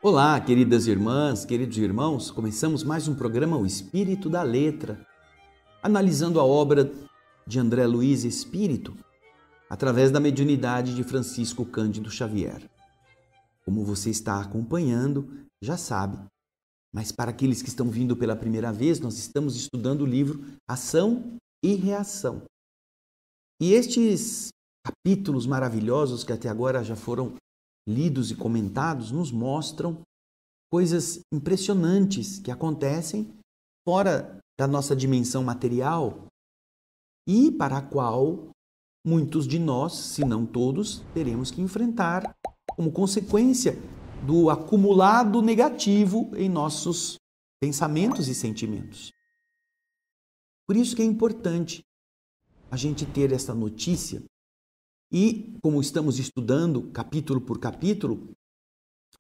Olá, queridas irmãs, queridos irmãos, começamos mais um programa O Espírito da Letra, analisando a obra de André Luiz Espírito, através da mediunidade de Francisco Cândido Xavier. Como você está acompanhando, já sabe, mas para aqueles que estão vindo pela primeira vez, nós estamos estudando o livro Ação e Reação. E estes capítulos maravilhosos que até agora já foram lidos e comentados nos mostram coisas impressionantes que acontecem fora da nossa dimensão material e para a qual muitos de nós, se não todos, teremos que enfrentar como consequência do acumulado negativo em nossos pensamentos e sentimentos. Por isso que é importante a gente ter essa notícia. E, como estamos estudando capítulo por capítulo,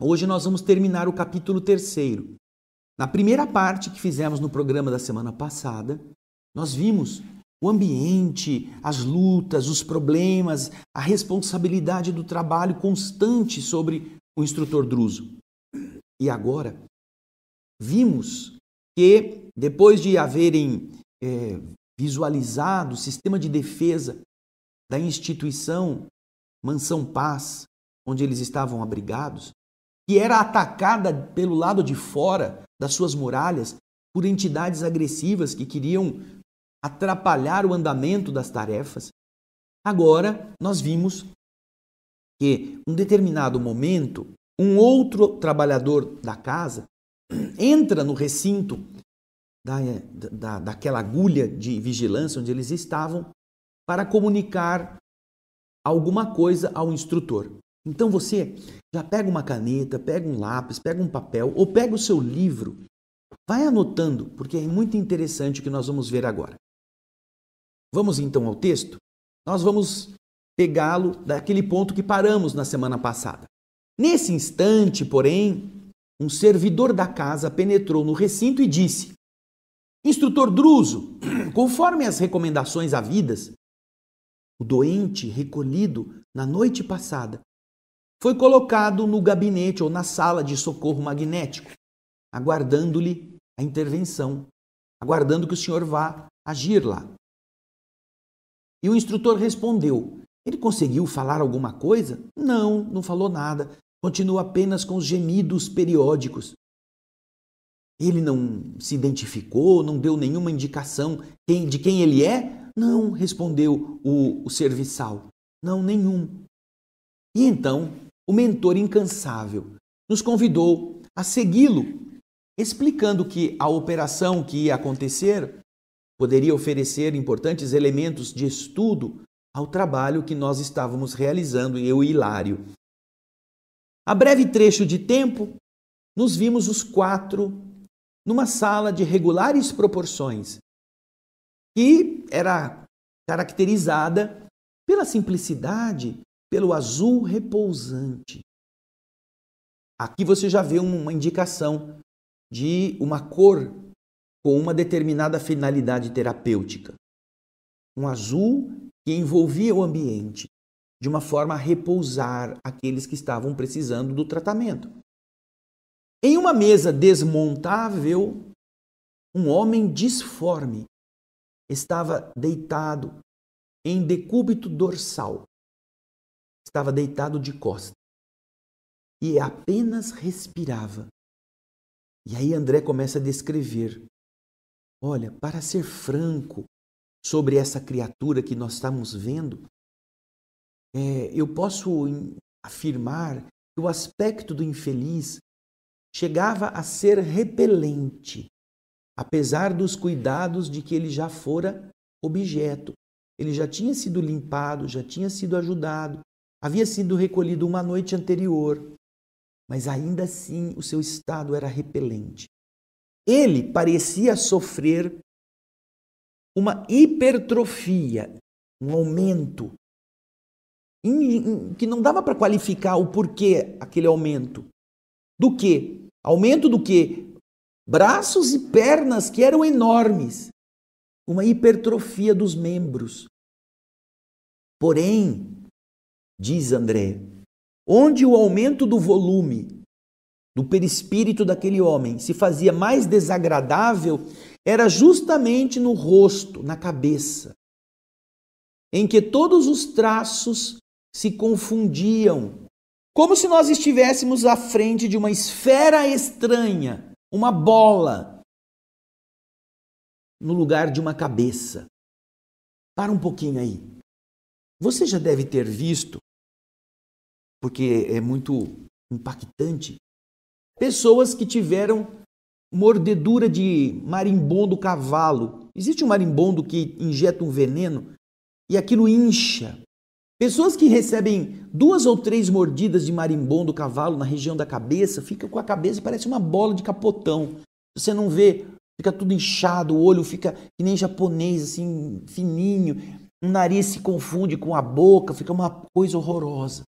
hoje nós vamos terminar o capítulo 3º. Na primeira parte que fizemos no programa da semana passada, nós vimos o ambiente, as lutas, os problemas, a responsabilidade do trabalho constante sobre o instrutor Druso. E agora, vimos que, depois de haverem visualizado o sistema de defesa da instituição Mansão Paz, onde eles estavam abrigados, que era atacada pelo lado de fora das suas muralhas por entidades agressivas que queriam atrapalhar o andamento das tarefas. Agora nós vimos que, em um determinado momento, um outro trabalhador da casa entra no recinto daquela agulha de vigilância onde eles estavam, para comunicar alguma coisa ao instrutor. Então você já pega uma caneta, pega um lápis, pega um papel ou pega o seu livro, vai anotando, porque é muito interessante o que nós vamos ver agora. Vamos então ao texto? Nós vamos pegá-lo daquele ponto que paramos na semana passada. Nesse instante, porém, um servidor da casa penetrou no recinto e disse: Instrutor Druso, conforme as recomendações havidas, o doente, recolhido na noite passada, foi colocado no gabinete ou na sala de socorro magnético, aguardando-lhe a intervenção, aguardando que o senhor vá agir lá. E o instrutor respondeu: ele conseguiu falar alguma coisa? Não, não falou nada, continua apenas com os gemidos periódicos. Ele não se identificou, não deu nenhuma indicação de quem ele é? Não, respondeu o serviçal. Não, nenhum. E então, o mentor incansável nos convidou a segui-lo, explicando que a operação que ia acontecer poderia oferecer importantes elementos de estudo ao trabalho que nós estávamos realizando, eu e Hilário. A breve trecho de tempo, nos vimos os 4 numa sala de regulares proporções, que era caracterizada pela simplicidade, pelo azul repousante. Aqui você já vê uma indicação de uma cor com uma determinada finalidade terapêutica. Um azul que envolvia o ambiente, de uma forma a repousar aqueles que estavam precisando do tratamento. Em uma mesa desmontável, um homem disforme estava deitado em decúbito dorsal. Estava deitado de costas e apenas respirava. E aí André começa a descrever. Olha, para ser franco sobre essa criatura que nós estamos vendo, eu posso afirmar que o aspecto do infeliz chegava a ser repelente, apesar dos cuidados de que ele já fora objeto. Ele já tinha sido limpado, já tinha sido ajudado, havia sido recolhido uma noite anterior, mas ainda assim o seu estado era repelente. Ele parecia sofrer uma hipertrofia, um aumento, que não dava para qualificar o porquê aquele aumento. Do quê? Aumento do quê? Braços e pernas que eram enormes, uma hipertrofia dos membros. Porém, diz André, onde o aumento do volume do perispírito daquele homem se fazia mais desagradável era justamente no rosto, na cabeça, em que todos os traços se confundiam, como se nós estivéssemos à frente de uma esfera estranha, uma bola, no lugar de uma cabeça. Para um pouquinho aí. Você já deve ter visto, porque é muito impactante, pessoas que tiveram mordedura de marimbondo cavalo. Existe um marimbondo que injeta um veneno e aquilo incha. Pessoas que recebem 2 ou 3 mordidas de marimbondo cavalo na região da cabeça, fica com a cabeça, parece uma bola de capotão. Você não vê, fica tudo inchado, o olho fica que nem japonês, assim, fininho, o nariz se confunde com a boca, fica uma coisa horrorosa.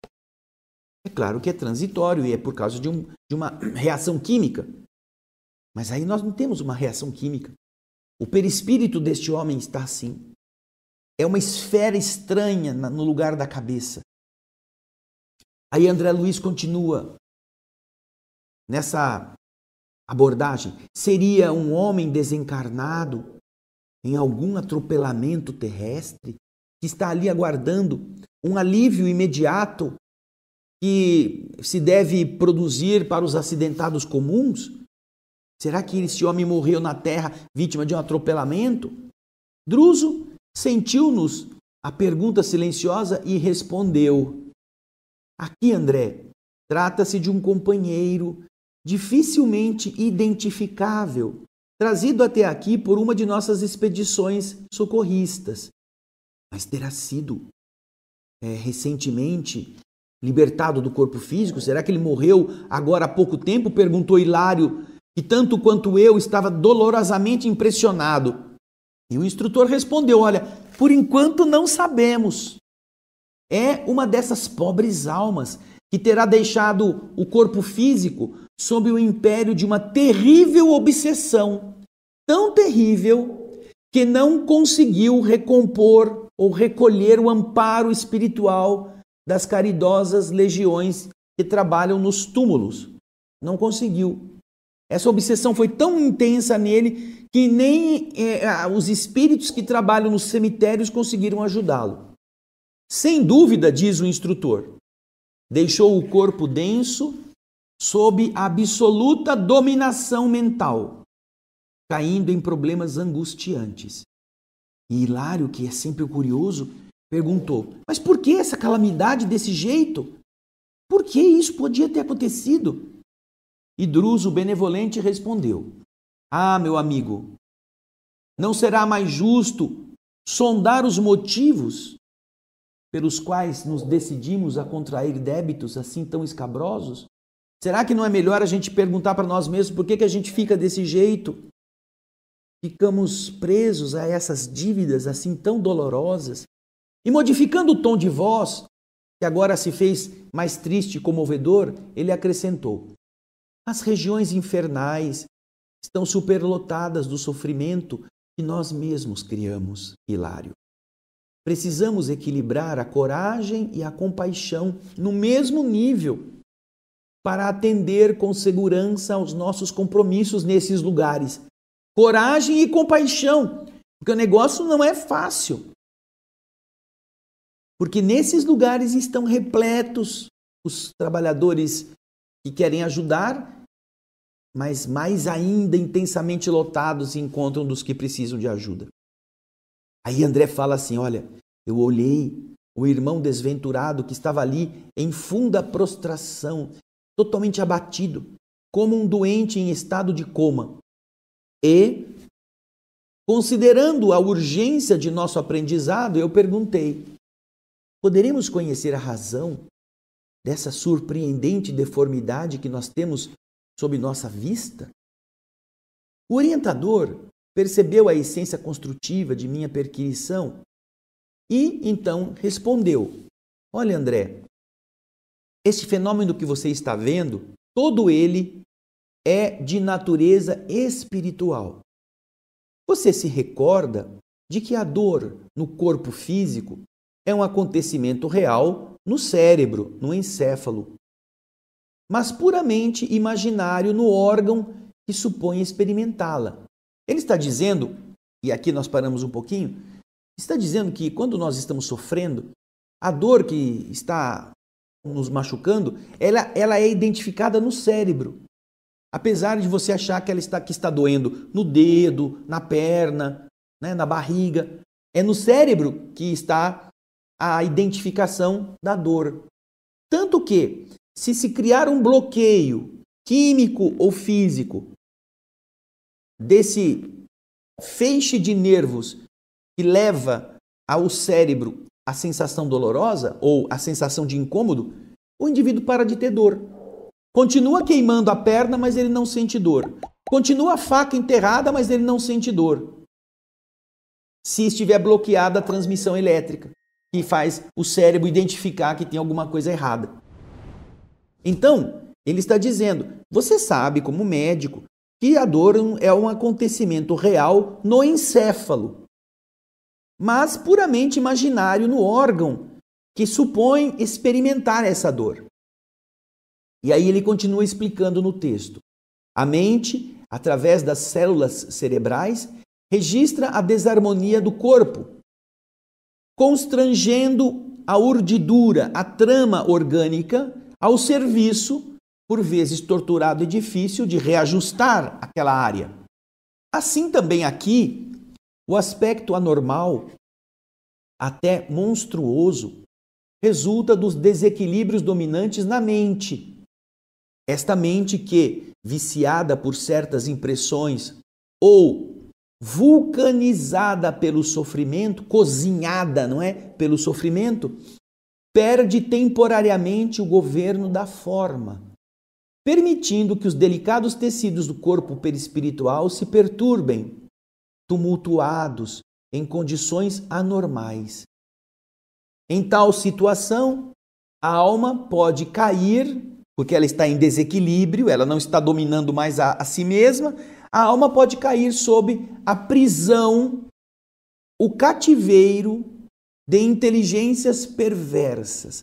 É claro que é transitório e é por causa de uma reação química. Mas aí nós não temos uma reação química. O perispírito deste homem está assim. É uma esfera estranha no lugar da cabeça. Aí André Luiz continua nessa abordagem. Seria um homem desencarnado em algum atropelamento terrestre que está ali aguardando um alívio imediato que se deve produzir para os acidentados comuns? Será que esse homem morreu na terra vítima de um atropelamento? Druso sentiu-nos a pergunta silenciosa e respondeu. Aqui, André, trata-se de um companheiro dificilmente identificável, trazido até aqui por uma de nossas expedições socorristas. Mas terá sido recentemente libertado do corpo físico? Será que ele morreu agora há pouco tempo? Perguntou Hilário, que tanto quanto eu estava dolorosamente impressionado. E o instrutor respondeu, olha, por enquanto não sabemos. É uma dessas pobres almas que terá deixado o corpo físico sob o império de uma terrível obsessão, tão terrível que não conseguiu recompor ou recolher o amparo espiritual das caridosas legiões que trabalham nos túmulos. Não conseguiu. Essa obsessão foi tão intensa nele que nem os espíritos que trabalham nos cemitérios conseguiram ajudá-lo. Sem dúvida, diz o instrutor, deixou o corpo denso sob absoluta dominação mental, caindo em problemas angustiantes. E Hilário, que é sempre curioso, perguntou, mas por que essa calamidade desse jeito? Por que isso podia ter acontecido? E Druso, benevolente, respondeu, ah, meu amigo, não será mais justo sondar os motivos pelos quais nos decidimos a contrair débitos assim tão escabrosos? Será que não é melhor a gente perguntar para nós mesmos por que a gente fica desse jeito? Ficamos presos a essas dívidas assim tão dolorosas? E modificando o tom de voz, que agora se fez mais triste e comovedor, ele acrescentou, as regiões infernais estão superlotadas do sofrimento que nós mesmos criamos, Hilário. Precisamos equilibrar a coragem e a compaixão no mesmo nível para atender com segurança aos nossos compromissos nesses lugares. Coragem e compaixão, porque o negócio não é fácil. Porque nesses lugares estão repletos os trabalhadores que querem ajudar, mas mais ainda intensamente lotados se encontram dos que precisam de ajuda. Aí André fala assim, olha, eu olhei o irmão desventurado que estava ali em funda prostração, totalmente abatido, como um doente em estado de coma. E, considerando a urgência de nosso aprendizado, eu perguntei, poderemos conhecer a razão dessa surpreendente deformidade que nós temos sob nossa vista? O orientador percebeu a essência construtiva de minha perquisição e, então, respondeu, olha, André, este fenômeno que você está vendo, todo ele é de natureza espiritual. Você se recorda de que a dor no corpo físico é um acontecimento real no cérebro, no encéfalo. mas puramente imaginário no órgão que supõe experimentá-la. Ele está dizendo, e aqui nós paramos um pouquinho, está dizendo que quando nós estamos sofrendo, a dor que está nos machucando, ela é identificada no cérebro. Apesar de você achar que ela está doendo no dedo, na perna, né, na barriga, é no cérebro que está a identificação da dor. Tanto que, se criar um bloqueio químico ou físico desse feixe de nervos que leva ao cérebro a sensação dolorosa ou a sensação de incômodo, o indivíduo para de ter dor. Continua queimando a perna, mas ele não sente dor. Continua a faca enterrada, mas ele não sente dor. Se estiver bloqueada a transmissão elétrica, que faz o cérebro identificar que tem alguma coisa errada. Então, ele está dizendo, você sabe como médico que a dor é um acontecimento real no encéfalo, mas puramente imaginário no órgão que supõe experimentar essa dor. E aí ele continua explicando no texto. A mente, através das células cerebrais, registra a desarmonia do corpo, constrangendo a urdidura, a trama orgânica, ao serviço, por vezes torturado e difícil, de reajustar aquela área. Assim também aqui, o aspecto anormal, até monstruoso, resulta dos desequilíbrios dominantes na mente. Esta mente que, viciada por certas impressões ou vulcanizada pelo sofrimento, cozinhada, não é? Pelo sofrimento, perde temporariamente o governo da forma, permitindo que os delicados tecidos do corpo perispiritual se perturbem, tumultuados em condições anormais. Em tal situação, a alma pode cair, porque ela está em desequilíbrio, ela não está dominando mais a si mesma, a alma pode cair sob a prisão, o cativeiro de inteligências perversas.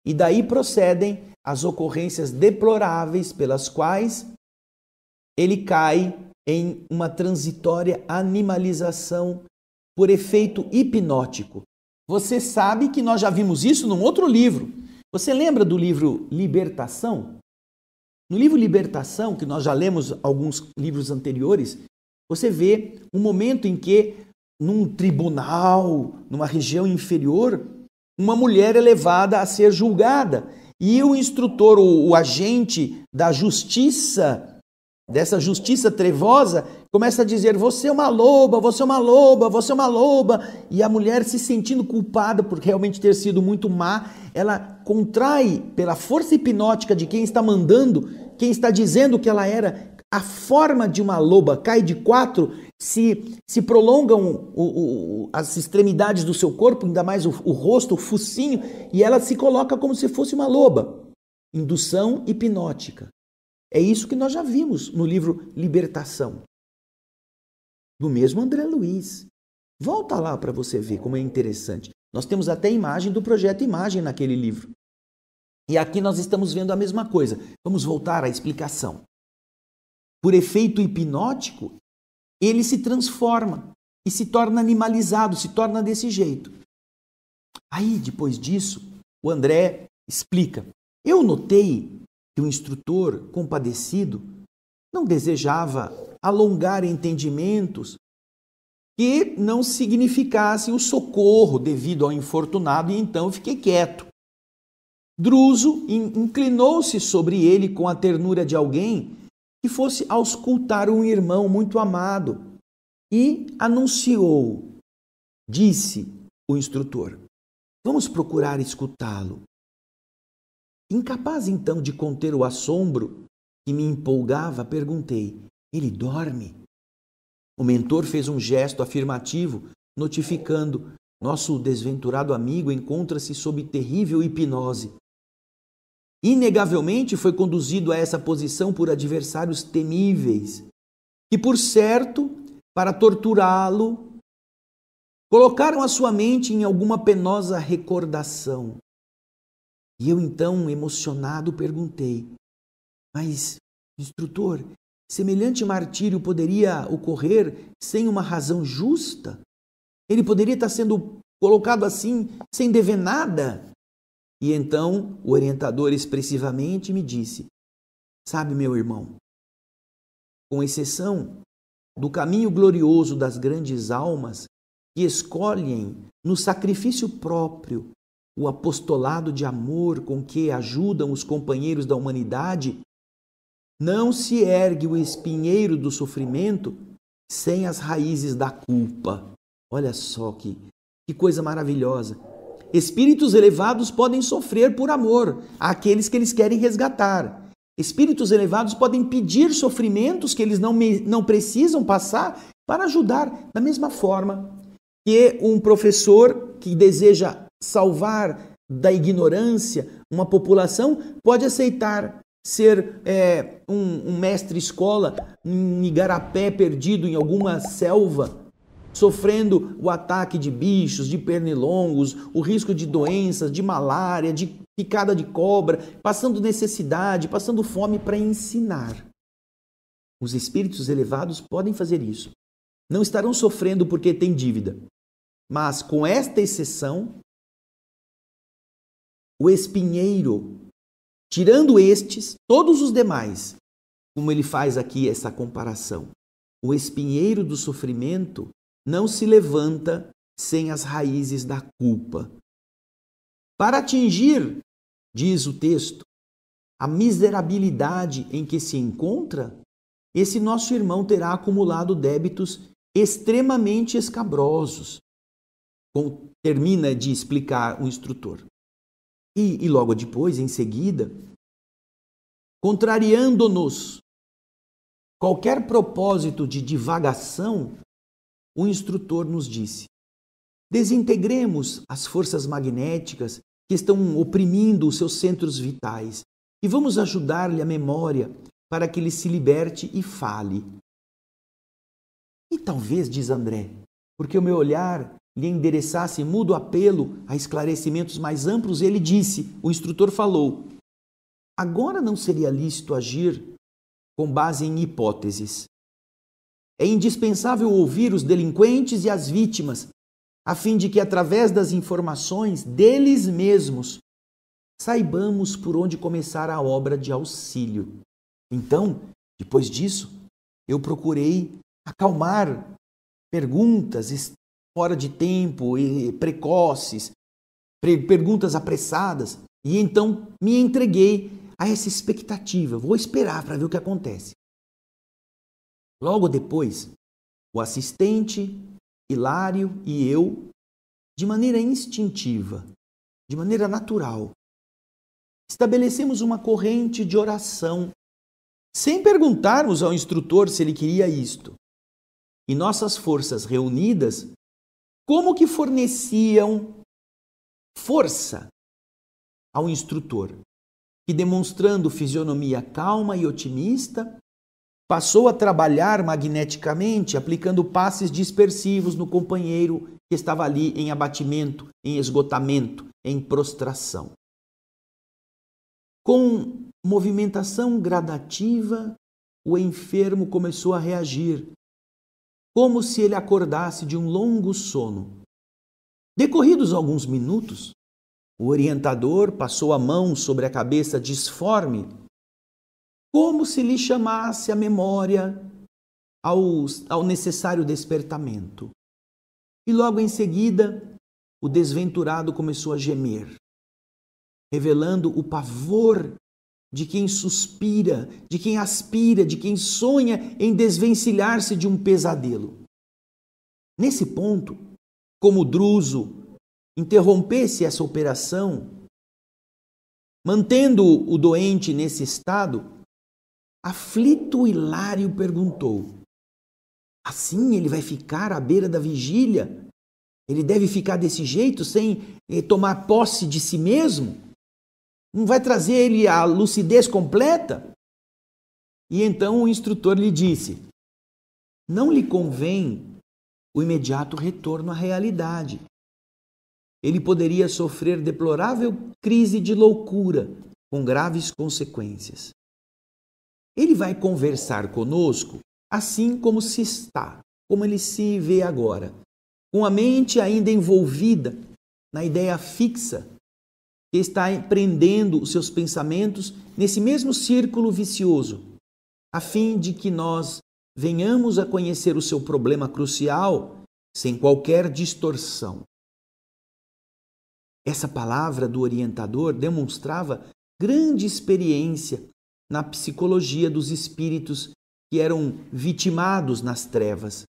E daí procedem as ocorrências deploráveis pelas quais ele cai em uma transitória animalização por efeito hipnótico. Você sabe que nós já vimos isso num outro livro. Você lembra do livro Libertação? No livro Libertação, que nós já lemos alguns livros anteriores, você vê um momento em que, num tribunal, numa região inferior, uma mulher é levada a ser julgada. E o instrutor, o agente da justiça, dessa justiça trevosa, começa a dizer, você é uma loba, você é uma loba, você é uma loba. E a mulher, se sentindo culpada por realmente ter sido muito má, ela contrai pela força hipnótica de quem está mandando, quem está dizendo que ela era, a forma de uma loba cai de quatro, se prolongam as extremidades do seu corpo, ainda mais o rosto, o focinho, e ela se coloca como se fosse uma loba. Indução hipnótica. É isso que nós já vimos no livro Libertação. Do mesmo André Luiz. Volta lá para você ver como é interessante. Nós temos até a imagem do projeto Imagem naquele livro. E aqui nós estamos vendo a mesma coisa. Vamos voltar à explicação. Por efeito hipnótico, ele se transforma e se torna animalizado, se torna desse jeito. Aí, depois disso, o André explica. Eu notei que o instrutor, compadecido, não desejava alongar entendimentos que não significassem o socorro devido ao infortunado, e então eu fiquei quieto. Druso inclinou-se sobre ele com a ternura de alguém que fosse auscultar um irmão muito amado e anunciou, disse o instrutor, vamos procurar escutá-lo. Incapaz então de conter o assombro que me empolgava, perguntei, ele dorme? O mentor fez um gesto afirmativo, notificando, nosso desventurado amigo encontra-se sob terrível hipnose. Inegavelmente foi conduzido a essa posição por adversários temíveis, que, por certo, para torturá-lo, colocaram a sua mente em alguma penosa recordação. E eu então, emocionado, perguntei: mas, instrutor, semelhante martírio poderia ocorrer sem uma razão justa? Ele poderia estar sendo colocado assim, sem dever nada? E então o orientador expressivamente me disse: sabe, meu irmão, com exceção do caminho glorioso das grandes almas que escolhem no sacrifício próprio o apostolado de amor com que ajudam os companheiros da humanidade, não se ergue o espinheiro do sofrimento sem as raízes da culpa. Olha só que coisa maravilhosa. Espíritos elevados podem sofrer por amor àqueles que eles querem resgatar. Espíritos elevados podem pedir sofrimentos que eles não precisam passar para ajudar. Da mesma forma que um professor que deseja salvar da ignorância uma população pode aceitar ser um mestre-escola em igarapé perdido em alguma selva, sofrendo o ataque de bichos, de pernilongos, o risco de doenças, de malária, de picada de cobra, passando necessidade, passando fome para ensinar. Os espíritos elevados podem fazer isso. Não estarão sofrendo porque têm dívida. Mas, com esta exceção, o espinheiro, tirando estes, todos os demais, como ele faz aqui essa comparação, o espinheiro do sofrimento não se levanta sem as raízes da culpa. Para atingir, diz o texto, a miserabilidade em que se encontra, esse nosso irmão terá acumulado débitos extremamente escabrosos, como termina de explicar o instrutor. E logo depois, em seguida, contrariando-nos qualquer propósito de divagação, o instrutor nos disse: desintegremos as forças magnéticas que estão oprimindo os seus centros vitais e vamos ajudar-lhe a memória para que ele se liberte e fale. E talvez, diz André, porque o meu olhar lhe endereçasse mudo apelo a esclarecimentos mais amplos, ele disse, o instrutor falou: agora não seria lícito agir com base em hipóteses. É indispensável ouvir os delinquentes e as vítimas, a fim de que, através das informações deles mesmos, saibamos por onde começar a obra de auxílio. Então, depois disso, eu procurei acalmar perguntas fora de tempo, precoces, perguntas apressadas, e então me entreguei a essa expectativa. Vou esperar para ver o que acontece. Logo depois, o assistente, Hilário e eu, de maneira instintiva, de maneira natural, estabelecemos uma corrente de oração, sem perguntarmos ao instrutor se ele queria isto. E nossas forças reunidas, como que forneciam força ao instrutor, que, demonstrando fisionomia calma e otimista, passou a trabalhar magneticamente, aplicando passes dispersivos no companheiro que estava ali em abatimento, em esgotamento, em prostração. Com movimentação gradativa, o enfermo começou a reagir, como se ele acordasse de um longo sono. Decorridos alguns minutos, o orientador passou a mão sobre a cabeça disforme, como se lhe chamasse a memória ao necessário despertamento. E logo em seguida, o desventurado começou a gemer, revelando o pavor de quem suspira, de quem aspira, de quem sonha em desvencilhar-se de um pesadelo. Nesse ponto, como Druso interrompesse essa operação, mantendo o doente nesse estado, aflito Hilário perguntou: assim ele vai ficar à beira da vigília? Ele deve ficar desse jeito, sem tomar posse de si mesmo? Não vai trazer ele a lucidez completa? E então o instrutor lhe disse: não lhe convém o imediato retorno à realidade. ele poderia sofrer deplorável crise de loucura, com graves consequências. Ele vai conversar conosco assim como se está, como ele se vê agora, com a mente ainda envolvida na ideia fixa que está prendendo os seus pensamentos nesse mesmo círculo vicioso, a fim de que nós venhamos a conhecer o seu problema crucial sem qualquer distorção. Essa palavra do orientador demonstrava grande experiência na psicologia dos espíritos que eram vitimados nas trevas.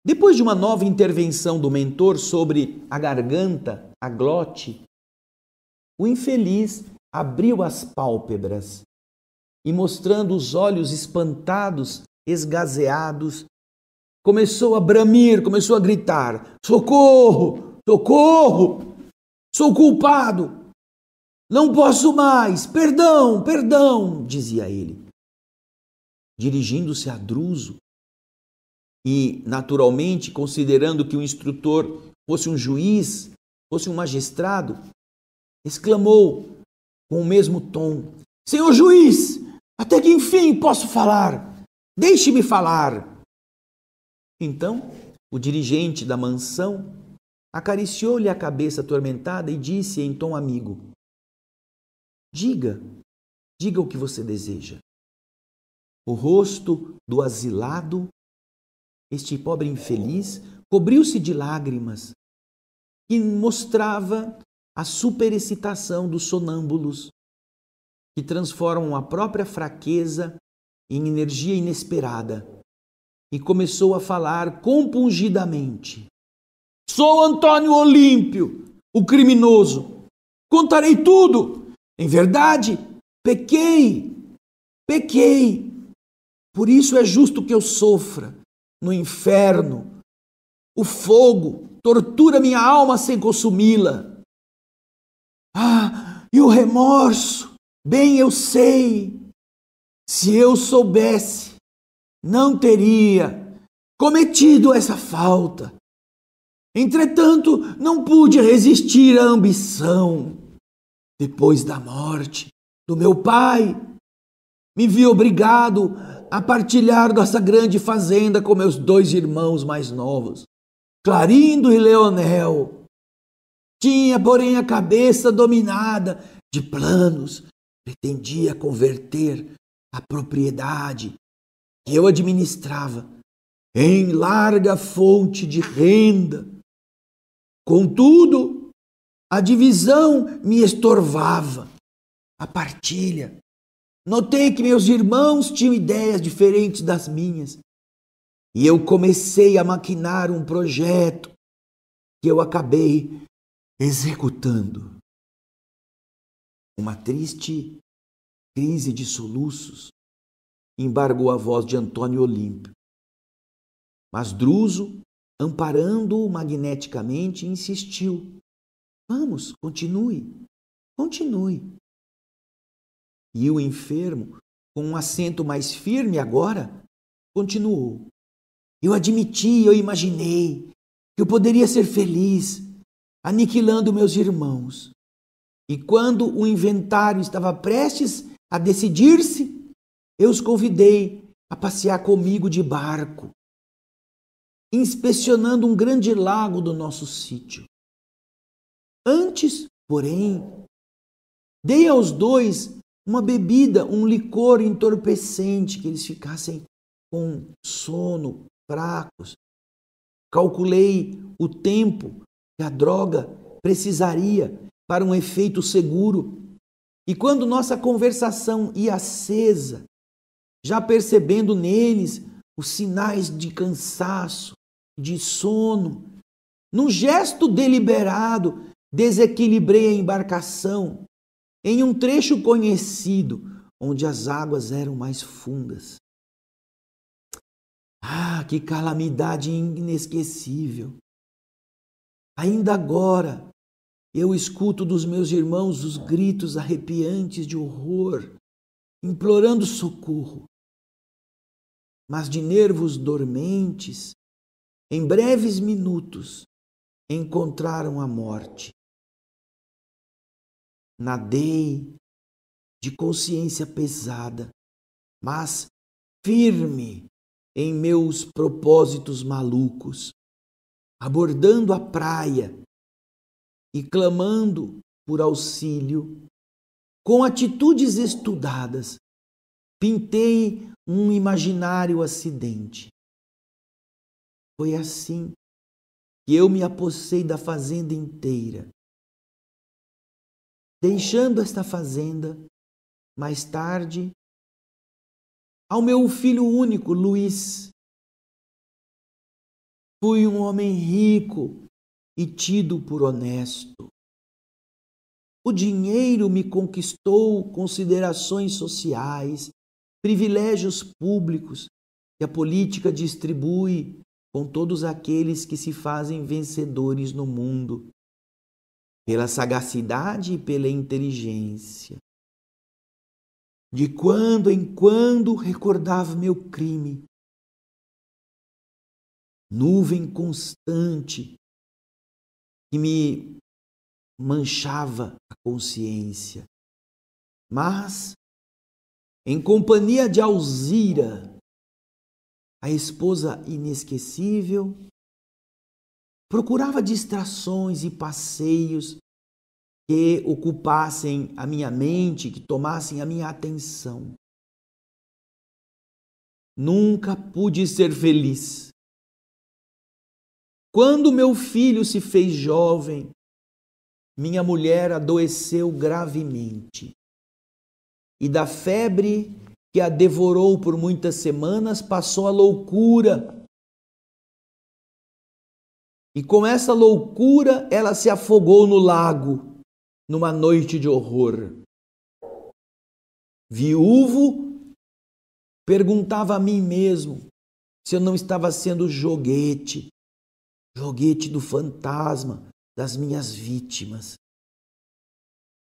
Depois de uma nova intervenção do mentor sobre a garganta, a glote, o infeliz abriu as pálpebras e, mostrando os olhos espantados, esgazeados, começou a bramir, começou a gritar: socorro, socorro, sou culpado, não posso mais, perdão, perdão, dizia ele. Dirigindo-se a Druso e, naturalmente, considerando que o instrutor fosse um juiz, fosse um magistrado, exclamou com o mesmo tom: Senhor juiz, até que enfim posso falar, deixe-me falar. Então, o dirigente da mansão acariciou-lhe a cabeça atormentada e disse em tom amigo: diga o que você deseja. O rosto do asilado, este pobre infeliz, cobriu-se de lágrimas que mostrava a superexcitação dos sonâmbulos, que transformam a própria fraqueza em energia inesperada, e começou a falar compungidamente: sou Antônio Olímpio, o criminoso. Contarei tudo. Em verdade, pequei. Por isso é justo que eu sofra no inferno. O fogo tortura minha alma sem consumi-la. Ah, e o remorso, bem eu sei. Se eu soubesse, não teria cometido essa falta. Entretanto, não pude resistir à ambição. Depois da morte do meu pai, me vi obrigado a partilhar dessa grande fazenda com meus 2 irmãos mais novos, Clarindo e Leonel. Tinha, porém, a cabeça dominada de planos. Pretendia converter a propriedade que eu administrava em larga fonte de renda. Contudo, a divisão me estorvava, a partilha. Notei que meus irmãos tinham ideias diferentes das minhas e eu comecei a maquinar um projeto que eu acabei executando. Uma triste crise de soluços embargou a voz de Antônio Olímpio. Mas Druso, amparando-o magneticamente, insistiu: vamos, continue. E o enfermo, com um acento mais firme agora, continuou: eu imaginei que eu poderia ser feliz, aniquilando meus irmãos. E quando o inventário estava prestes a decidir-se, eu os convidei a passear comigo de barco, inspecionando um grande lago do nosso sítio. Antes, porém, dei aos 2 uma bebida, um licor entorpecente, que eles ficassem com sono, fracos. Calculei o tempo que a droga precisaria para um efeito seguro. E quando nossa conversação ia acesa, já percebendo neles os sinais de cansaço, de sono, num gesto deliberado, desequilibrei a embarcação em um trecho conhecido, onde as águas eram mais fundas. Ah, que calamidade inesquecível! Ainda agora eu escuto dos meus irmãos os gritos arrepiantes de horror, implorando socorro. Mas de nervos dormentes, em breves minutos, encontraram a morte. Nadei de consciência pesada, mas firme em meus propósitos malucos, abordando a praia e clamando por auxílio, com atitudes estudadas, pintei um imaginário acidente. Foi assim que eu me apossei da fazenda inteira, deixando esta fazenda, mais tarde, ao meu filho único, Luiz. Fui um homem rico e tido por honesto. O dinheiro me conquistou considerações sociais, privilégios públicos que a política distribui com todos aqueles que se fazem vencedores no mundo, pela sagacidade e pela inteligência. De quando em quando recordava meu crime, nuvem constante que me manchava a consciência. Mas, em companhia de Alzira, a esposa inesquecível, procurava distrações e passeios que ocupassem a minha mente, que tomassem a minha atenção. Nunca pude ser feliz. Quando meu filho se fez jovem, minha mulher adoeceu gravemente. E da febre que a devorou por muitas semanas, passou a loucura. E com essa loucura, ela se afogou no lago, numa noite de horror. Viúvo, perguntava a mim mesmo se eu não estava sendo joguete do fantasma das minhas vítimas.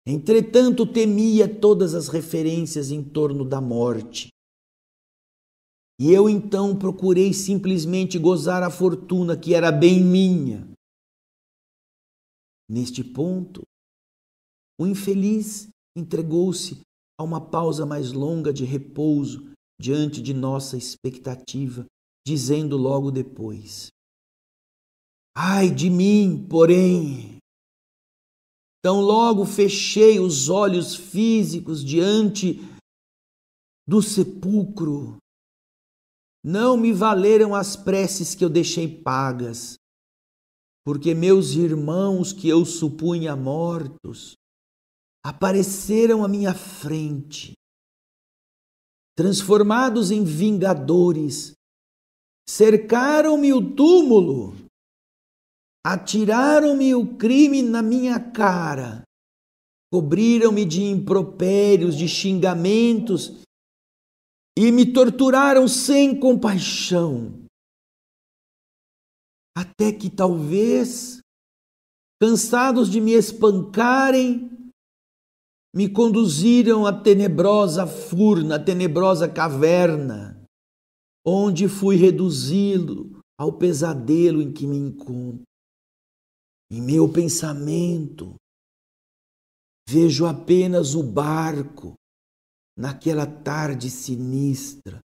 Entretanto, temia todas as referências em torno da morte. E eu então procurei simplesmente gozar a fortuna que era bem minha. Neste ponto, o infeliz entregou-se a uma pausa mais longa de repouso diante de nossa expectativa, dizendo logo depois: ai de mim, porém! Tão logo fechei os olhos físicos diante do sepulcro, não me valeram as preces que eu deixei pagas, porque meus irmãos que eu supunha mortos apareceram à minha frente, transformados em vingadores, cercaram-me o túmulo, atiraram-me o crime na minha cara, cobriram-me de impropérios, de xingamentos e me torturaram sem compaixão. Até que talvez, cansados de me espancarem, me conduziram à tenebrosa furna, à tenebrosa caverna, onde fui reduzido ao pesadelo em que me encontro. Em meu pensamento, vejo apenas o barco naquela tarde sinistra,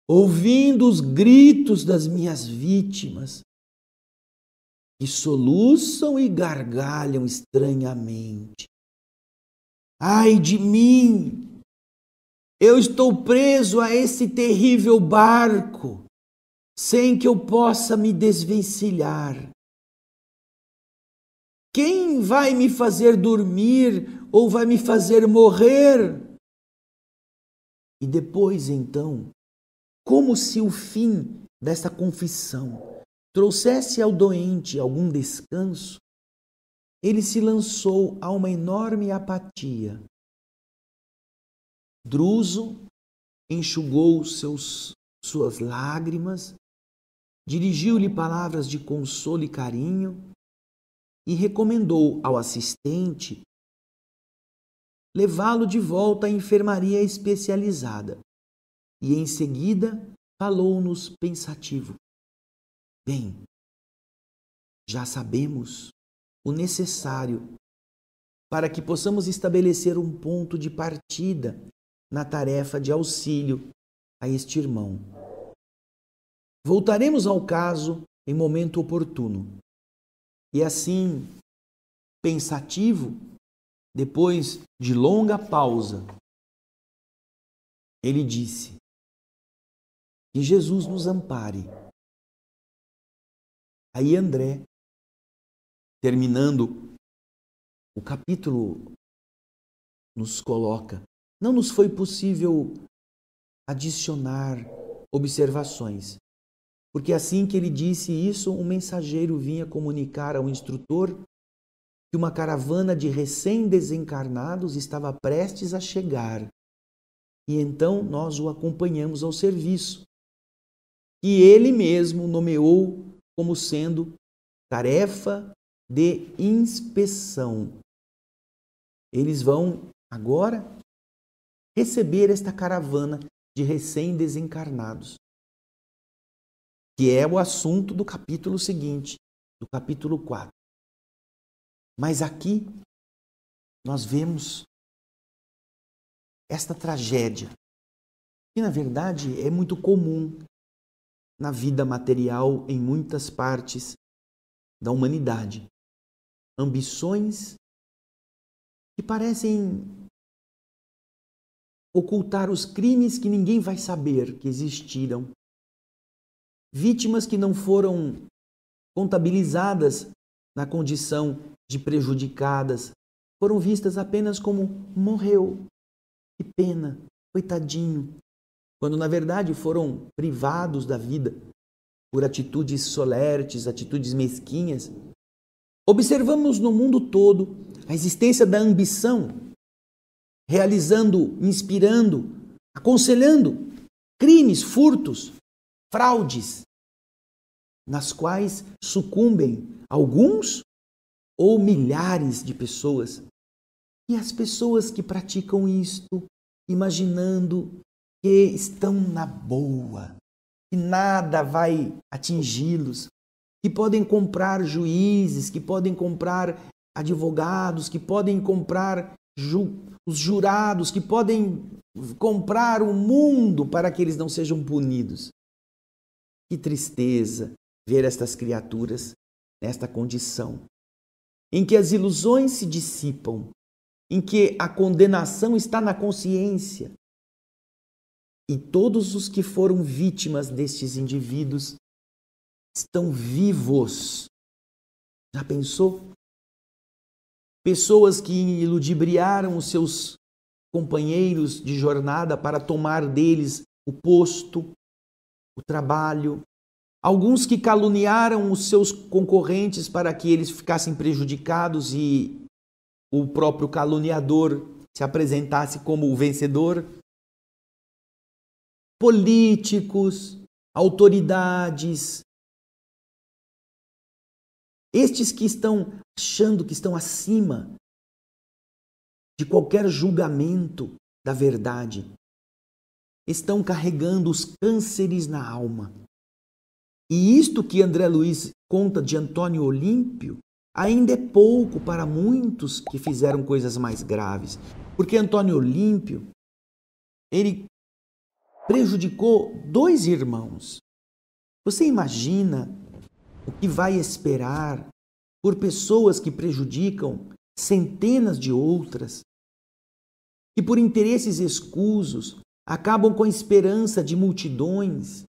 ouvindo os gritos das minhas vítimas, que soluçam e gargalham estranhamente. Ai de mim! Eu estou preso a esse terrível barco, sem que eu possa me desvencilhar. Quem vai me fazer dormir ou vai me fazer morrer? E depois, então, como se o fim dessa confissão trouxesse ao doente algum descanso, ele se lançou a uma enorme apatia. Druso enxugou suas lágrimas, dirigiu-lhe palavras de consolo e carinho e recomendou ao assistente levá-lo de volta à enfermaria especializada. E em seguida falou-nos pensativo: bem, já sabemos o necessário para que possamos estabelecer um ponto de partida na tarefa de auxílio a este irmão. Voltaremos ao caso em momento oportuno. E assim, pensativo, depois de longa pausa, ele disse: que Jesus nos ampare. Aí André, terminando o capítulo, nos coloca: não nos foi possível adicionar observações, porque assim que ele disse isso, um mensageiro vinha comunicar ao instrutor que uma caravana de recém-desencarnados estava prestes a chegar. E então nós o acompanhamos ao serviço, que ele mesmo nomeou como sendo tarefa de inspeção. Eles vão agora receber esta caravana de recém-desencarnados, que é o assunto do capítulo seguinte, do capítulo 4. Mas aqui nós vemos esta tragédia, que na verdade é muito comum na vida material em muitas partes da humanidade. Ambições que parecem ocultar os crimes que ninguém vai saber que existiram. Vítimas que não foram contabilizadas na condição de prejudicadas, foram vistas apenas como morreu. Que pena, coitadinho. Quando na verdade foram privados da vida por atitudes solertes, atitudes mesquinhas. Observamos no mundo todo a existência da ambição, realizando, inspirando, aconselhando crimes, furtos, fraudes, nas quais sucumbem alguns ou milhares de pessoas. E as pessoas que praticam isto, imaginando que estão na boa, que nada vai atingi-los, que podem comprar juízes, que podem comprar advogados, que podem comprar os jurados, que podem comprar o mundo para que eles não sejam punidos. Que tristeza ver estas criaturas nesta condição, em que as ilusões se dissipam, em que a condenação está na consciência. E todos os que foram vítimas destes indivíduos estão vivos. Já pensou? Pessoas que ludibriaram os seus companheiros de jornada para tomar deles o posto, o trabalho. Alguns que caluniaram os seus concorrentes para que eles ficassem prejudicados e o próprio caluniador se apresentasse como o vencedor. Políticos, autoridades, estes que estão achando que estão acima de qualquer julgamento da verdade, estão carregando os cânceres na alma. E isto que André Luiz conta de Antônio Olímpio ainda é pouco para muitos que fizeram coisas mais graves. Porque Antônio Olímpio, ele prejudicou 2 irmãos. Você imagina o que vai esperar por pessoas que prejudicam centenas de outras, que por interesses escusos acabam com a esperança de multidões,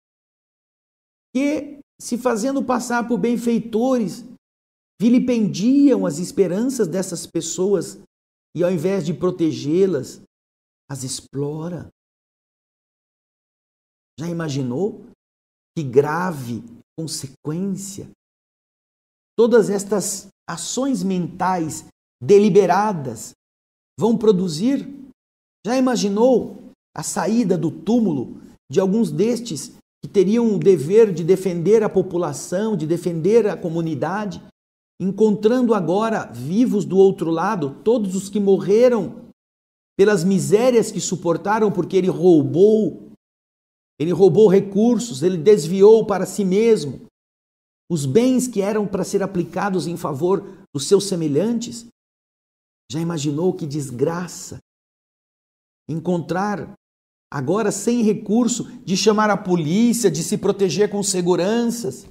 que, se fazendo passar por benfeitores, vilipendiam as esperanças dessas pessoas e, ao invés de protegê-las, as explora. Já imaginou que grave consequência todas estas ações mentais deliberadas vão produzir? Já imaginou a saída do túmulo de alguns destes que teriam o dever de defender a população, de defender a comunidade, encontrando agora vivos do outro lado todos os que morreram pelas misérias que suportaram porque ele roubou recursos, ele desviou para si mesmo os bens que eram para ser aplicados em favor dos seus semelhantes. Já imaginou que desgraça encontrar agora sem recurso de chamar a polícia, de se proteger com seguranças?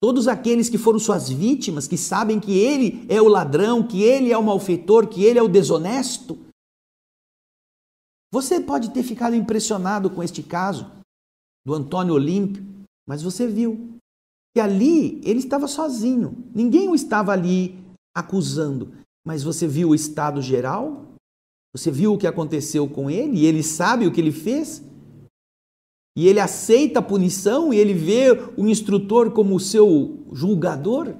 Todos aqueles que foram suas vítimas, que sabem que ele é o ladrão, que ele é o malfeitor, que ele é o desonesto. Você pode ter ficado impressionado com este caso do Antônio Olímpio, mas você viu que ali ele estava sozinho. Ninguém o estava ali acusando, mas você viu o estado geral? Você viu o que aconteceu com ele? E ele sabe o que ele fez? E ele aceita a punição? E ele vê o instrutor como o seu julgador?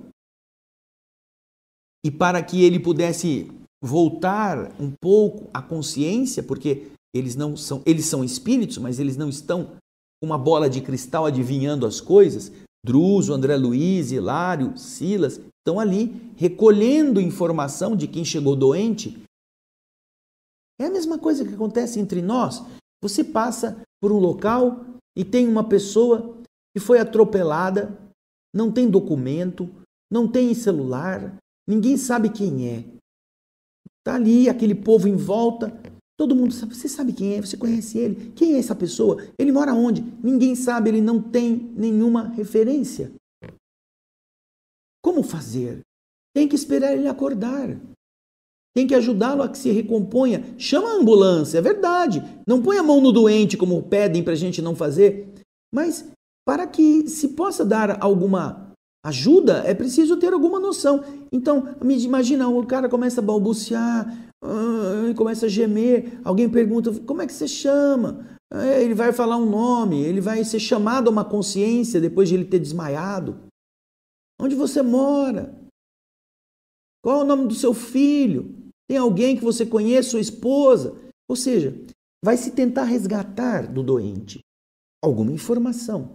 E para que ele pudesse voltar um pouco à consciência, porque eles são espíritos, mas eles não estão com uma bola de cristal adivinhando as coisas. Druso, André Luiz, Hilário, Silas estão ali recolhendo informação de quem chegou doente. É a mesma coisa que acontece entre nós. Você passa por um local e tem uma pessoa que foi atropelada, não tem documento, não tem celular, ninguém sabe quem é. Está ali aquele povo em volta, todo mundo sabe, você sabe quem é, você conhece ele. Quem é essa pessoa? Ele mora onde? Ninguém sabe, ele não tem nenhuma referência. Como fazer? Tem que esperar ele acordar. Tem que ajudá-lo a que se recomponha. Chama a ambulância, é verdade. Não põe a mão no doente como pedem para a gente não fazer. Mas para que se possa dar alguma ajuda, é preciso ter alguma noção. Então, imagina, o cara começa a balbuciar, começa a gemer. Alguém pergunta, como é que você chama? Ele vai falar um nome, ele vai ser chamado a uma consciência depois de ele ter desmaiado. Onde você mora? Qual é o nome do seu filho? Tem alguém que você conhece, sua esposa? Ou seja, vai se tentar resgatar do doente alguma informação.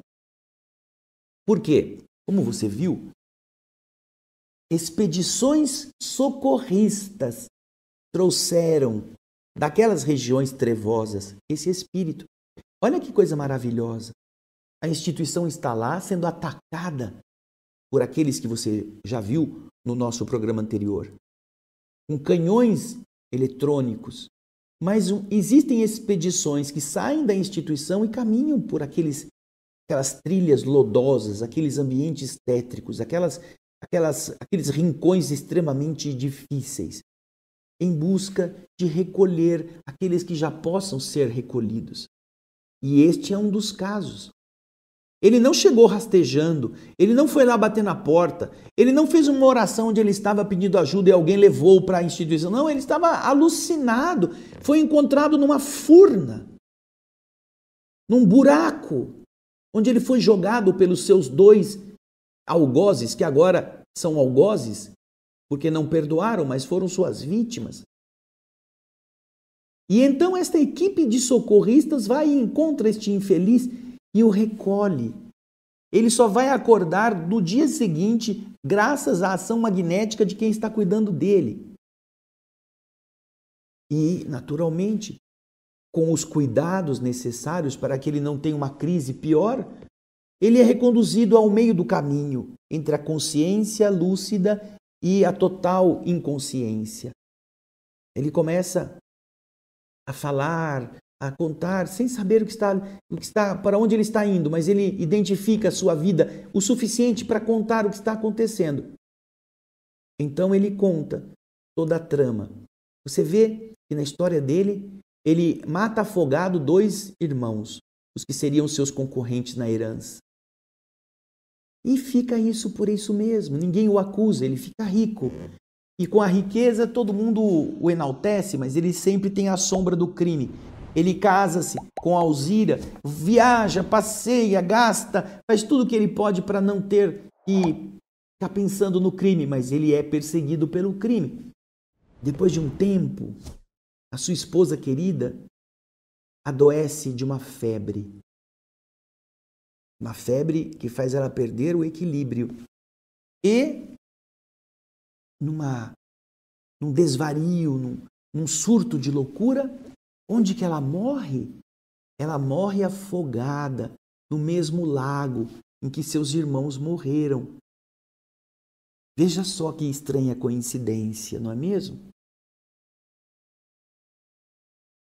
Por quê? Como você viu, expedições socorristas trouxeram daquelas regiões trevosas esse espírito. Olha que coisa maravilhosa. A instituição está lá sendo atacada por aqueles que você já viu no nosso programa anterior, com canhões eletrônicos. Mas existem expedições que saem da instituição e caminham por aquelas trilhas lodosas, aqueles ambientes tétricos, aqueles rincões extremamente difíceis, em busca de recolher aqueles que já possam ser recolhidos. E este é um dos casos. Ele não chegou rastejando, ele não foi lá bater na porta, ele não fez uma oração onde ele estava pedindo ajuda e alguém levou para a instituição. Não, ele estava alucinado, foi encontrado numa furna, num buraco, onde ele foi jogado pelos seus 2 algozes, que agora são algozes, porque não perdoaram, mas foram suas vítimas. E então esta equipe de socorristas vai e encontra este infeliz e o recolhe. Ele só vai acordar no dia seguinte, graças à ação magnética de quem está cuidando dele. E, naturalmente, com os cuidados necessários para que ele não tenha uma crise pior, ele é reconduzido ao meio do caminho entre a consciência lúcida e a total inconsciência. Ele começa a falar, a contar, sem saber para onde ele está indo, mas ele identifica a sua vida o suficiente para contar o que está acontecendo. Então ele conta toda a trama. Você vê que na história dele, ele mata afogado 2 irmãos, os que seriam seus concorrentes na herança. E fica isso por isso mesmo, ninguém o acusa, ele fica rico. E com a riqueza todo mundo o enaltece, mas ele sempre tem a sombra do crime. Ele casa-se com Alzira, viaja, passeia, gasta, faz tudo o que ele pode para não ter que ficar pensando no crime, mas ele é perseguido pelo crime. Depois de um tempo, a sua esposa querida adoece de uma febre. Uma febre que faz ela perder o equilíbrio. E, num desvario, num surto de loucura, onde que ela morre? Ela morre afogada no mesmo lago em que seus irmãos morreram. Veja só que estranha coincidência, não é mesmo?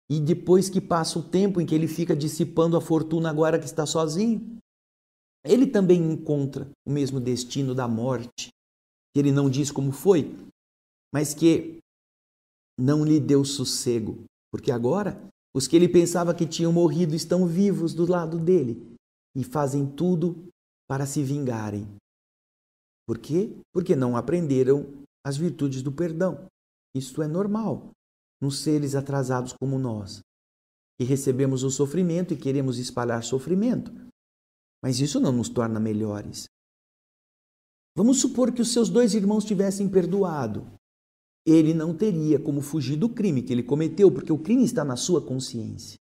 E depois que passa o tempo em que ele fica dissipando a fortuna agora que está sozinho, ele também encontra o mesmo destino da morte, que ele não diz como foi, mas que não lhe deu sossego, porque agora os que ele pensava que tinham morrido estão vivos do lado dele e fazem tudo para se vingarem. Por quê? Porque não aprenderam as virtudes do perdão. Isso é normal nos seres atrasados como nós, que recebemos o sofrimento e queremos espalhar sofrimento. Mas isso não nos torna melhores. Vamos supor que os seus 2 irmãos tivessem perdoado. Ele não teria como fugir do crime que ele cometeu, porque o crime está na sua consciência.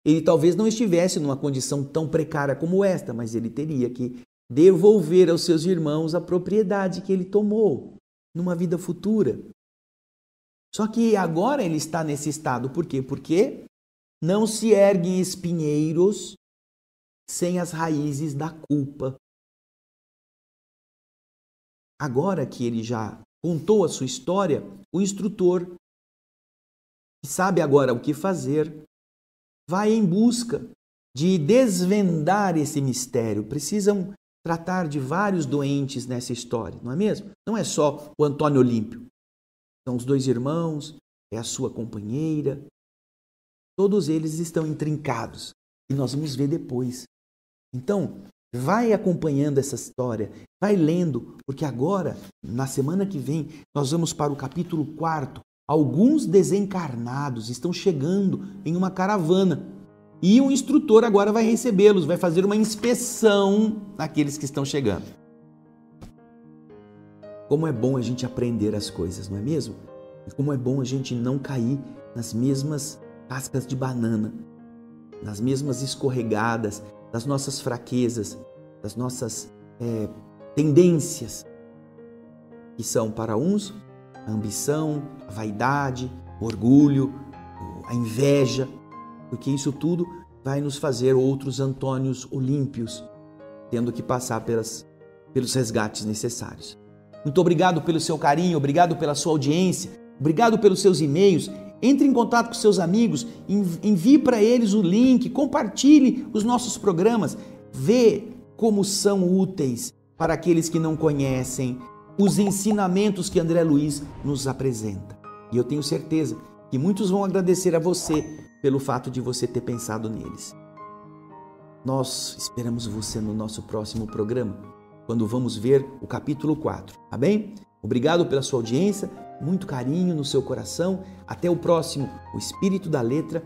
Ele talvez não estivesse numa condição tão precária como esta, mas ele teria que devolver aos seus irmãos a propriedade que ele tomou numa vida futura. Só que agora ele está nesse estado. Por quê? Porque não se erguem espinheiros sem as raízes da culpa. Agora que ele já contou a sua história, o instrutor, que sabe agora o que fazer, vai em busca de desvendar esse mistério. Precisam tratar de vários doentes nessa história, não é mesmo? Não é só o Antônio Olímpio. São os 2 irmãos, é a sua companheira. Todos eles estão intrincados e nós vamos ver depois. Então, vai acompanhando essa história, vai lendo, porque agora, na semana que vem, nós vamos para o capítulo 4. Alguns desencarnados estão chegando em uma caravana e o instrutor agora vai recebê-los, vai fazer uma inspeção naqueles que estão chegando. Como é bom a gente aprender as coisas, não é mesmo? E como é bom a gente não cair nas mesmas cascas de banana, nas mesmas escorregadas das nossas fraquezas, das nossas tendências, que são para uns a ambição, a vaidade, o orgulho, a inveja, porque isso tudo vai nos fazer outros Antônios Olímpios, tendo que passar pelos resgates necessários. Muito obrigado pelo seu carinho, obrigado pela sua audiência, obrigado pelos seus e-mails. Entre em contato com seus amigos, envie para eles o link, compartilhe os nossos programas, vê como são úteis para aqueles que não conhecem os ensinamentos que André Luiz nos apresenta. E eu tenho certeza que muitos vão agradecer a você pelo fato de você ter pensado neles. Nós esperamos você no nosso próximo programa, quando vamos ver o capítulo 4, tá bem? Obrigado pela sua audiência, muito carinho no seu coração. Até o próximo, o Espírito da Letra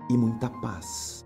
e muita paz.